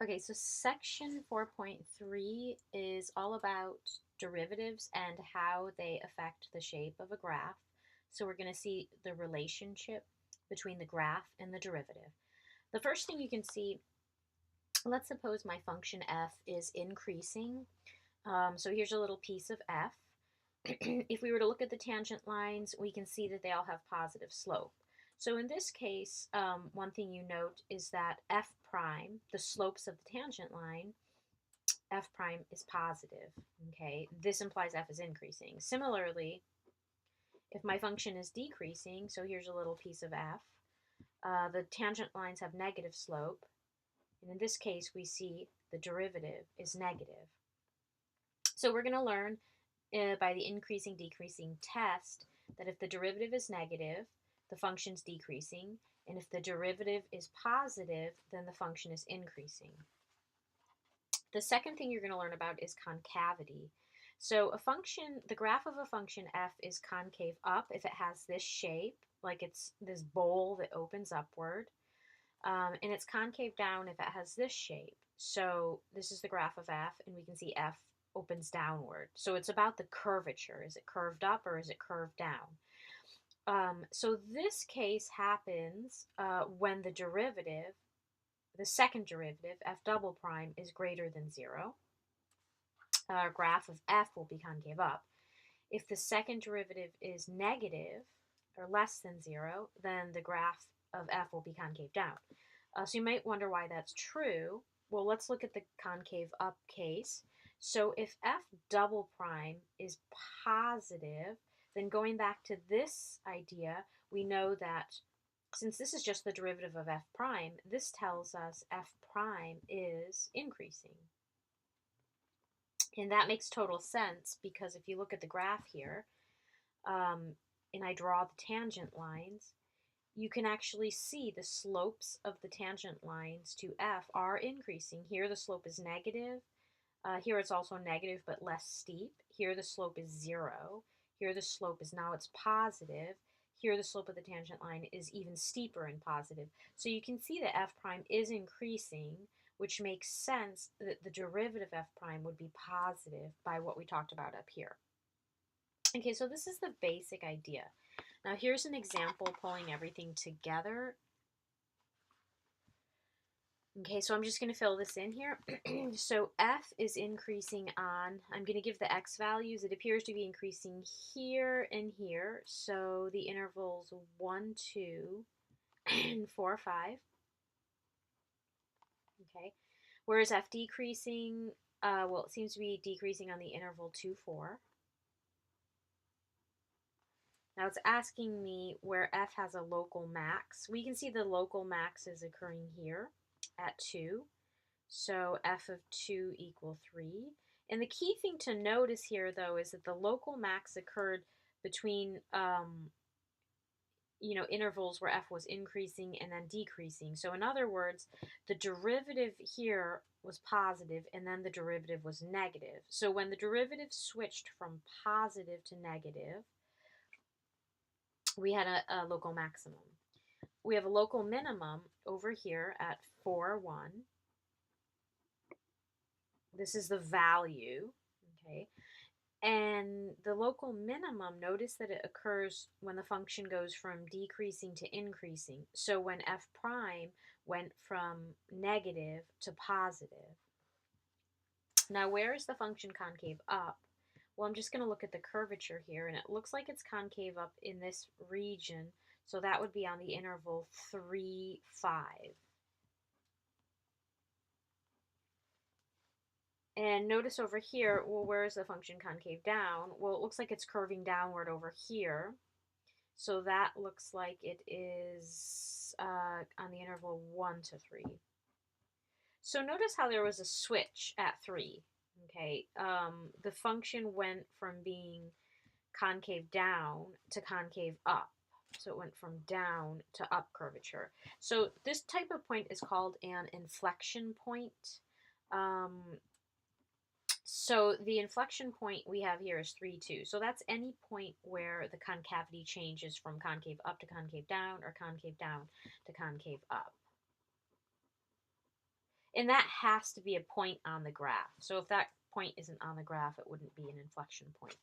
Okay, so section 4.3 is all about derivatives and how they affect the shape of a graph. So we're going to see the relationship between the graph and the derivative. The first thing you can see, let's suppose my function f is increasing. So here's a little piece of f. If we were to look at the tangent lines, we can see that they all have positive slope. So in this case, one thing you note is that f prime, the slopes of the tangent line, f prime is positive. Okay, this implies f is increasing. Similarly, if my function is decreasing, so here's a little piece of f, the tangent lines have negative slope, and in this case, we see the derivative is negative. So we're going to learn by the increasing decreasing test that if the derivative is negative, the function's decreasing, and if the derivative is positive, then the function is increasing. The second thing you're going to learn about is concavity. So a function, the graph of a function f is concave up if it has this shape, like it's this bowl that opens upward, and it's concave down if it has this shape. So this is the graph of f, and we can see f opens downward. So it's about the curvature. Is it curved up or is it curved down? So this case happens when the derivative, the second derivative, f double prime, is greater than 0. Our graph of f will be concave up. If the second derivative is negative or less than 0, then the graph of f will be concave down. So you might wonder why that's true. Well, let's look at the concave up case. So if f double prime is positive, then going back to this idea, we know that since this is just the derivative of f prime, this tells us f prime is increasing. And that makes total sense because if you look at the graph here, and I draw the tangent lines, you can actually see the slopes of the tangent lines to f are increasing. Here the slope is negative. Here it's also negative but less steep. Here the slope is 0. Here the slope is now it's positive. Here the slope of the tangent line is even steeper and positive. So you can see that f prime is increasing, which makes sense that the derivative f prime would be positive by what we talked about up here. Okay, so this is the basic idea. Now here's an example pulling everything together. Okay, so I'm just going to fill this in here. So f is increasing on, I'm going to give the x values. It appears to be increasing here and here. So the intervals 1, 2, and 4, 5. Okay, whereas f decreasing, well, it seems to be decreasing on the interval 2, 4. Now it's asking me where f has a local max. We can see the local max is occurring here at 2. So f of 2 equal 3. And the key thing to notice here, though, is that the local max occurred between, intervals where f was increasing and then decreasing. So in other words, the derivative here was positive and then the derivative was negative. So when the derivative switched from positive to negative, we had a local maximum. We have a local minimum over here at 4, 1. This is the value, okay? And the local minimum, notice that it occurs when the function goes from decreasing to increasing. So when f prime went from negative to positive. Now, where is the function concave up? Well, I'm just going to look at the curvature here, and it looks like it's concave up in this region. So that would be on the interval 3, 5. And notice over here, well, where is the function concave down? Well, it looks like it's curving downward over here. So that looks like it is on the interval 1 to 3. So notice how there was a switch at 3. Okay, the function went from being concave down to concave up. So it went from down to up curvature. So this type of point is called an inflection point. So the inflection point we have here is 3, 2. So that's any point where the concavity changes from concave up to concave down or concave down to concave up. And that has to be a point on the graph. So if that point isn't on the graph, it wouldn't be an inflection point.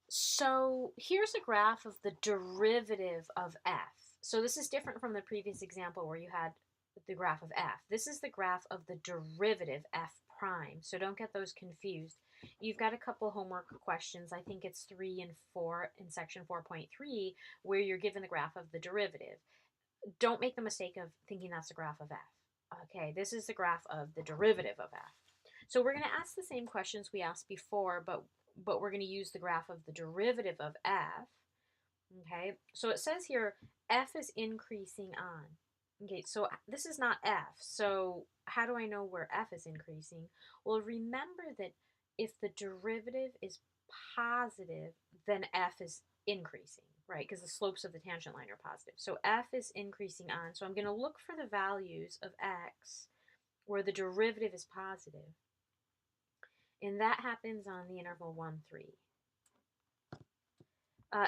So here's a graph of the derivative of f. So this is different from the previous example where you had the graph of f. This is the graph of the derivative f prime. So don't get those confused. You've got a couple homework questions. I think it's 3 and 4 in section 4.3 where you're given the graph of the derivative. Don't make the mistake of thinking that's the graph of f. Okay, this is the graph of the derivative of f. So we're going to ask the same questions we asked before, but we're going to use the graph of the derivative of f. Okay, so it says here f is increasing on. Okay, so this is not f. So how do I know where f is increasing? Well, remember that if the derivative is positive, then f is increasing, right? Because the slopes of the tangent line are positive. So f is increasing on. So I'm going to look for the values of x where the derivative is positive. And that happens on the interval 1, 3.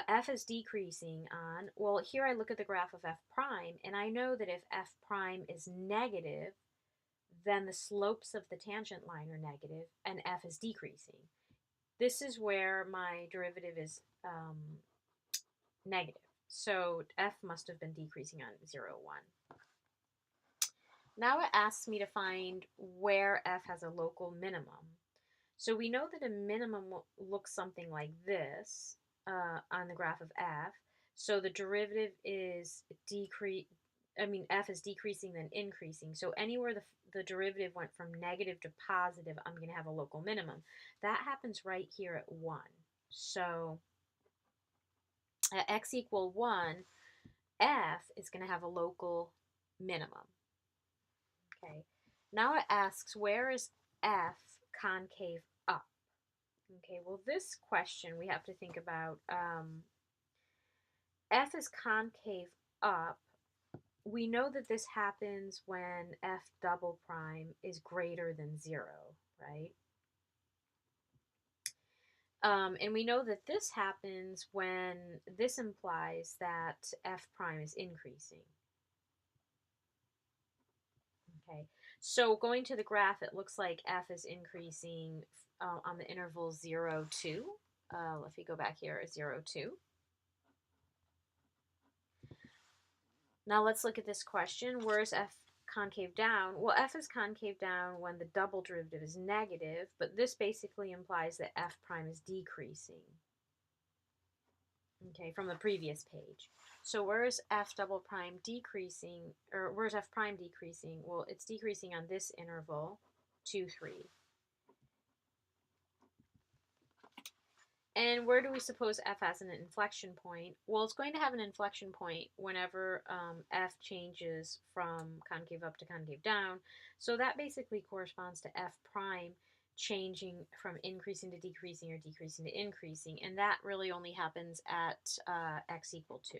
F is decreasing on, well, here I look at the graph of f prime, and I know that if f prime is negative, then the slopes of the tangent line are negative, and f is decreasing. This is where my derivative is negative. So f must have been decreasing on 0, 1. Now it asks me to find where f has a local minimum. So we know that a minimum looks something like this on the graph of f. So the derivative is f is decreasing then increasing. So anywhere the derivative went from negative to positive, I'm going to have a local minimum. That happens right here at 1. So at x equal 1, f is going to have a local minimum. Okay. Now it asks, where is f concave up? Okay, well, this question we have to think about. F is concave up. We know that this happens when f double prime is greater than 0, right? And we know that this happens when this implies that f prime is increasing. Okay, so going to the graph, it looks like f is increasing on the interval 0, 2. If you go back here, 0, 2. Now let's look at this question. Where is f concave down? Well, f is concave down when the double derivative is negative, but this basically implies that f prime is decreasing. Okay, from the previous page. So where is f double prime decreasing, or where's f prime decreasing? Well, it's decreasing on this interval, 2, 3. And where do we suppose f has an inflection point? Well, it's going to have an inflection point whenever f changes from concave up to concave down. So that basically corresponds to f prime changing from increasing to decreasing or decreasing to increasing. And that really only happens at x equal 2.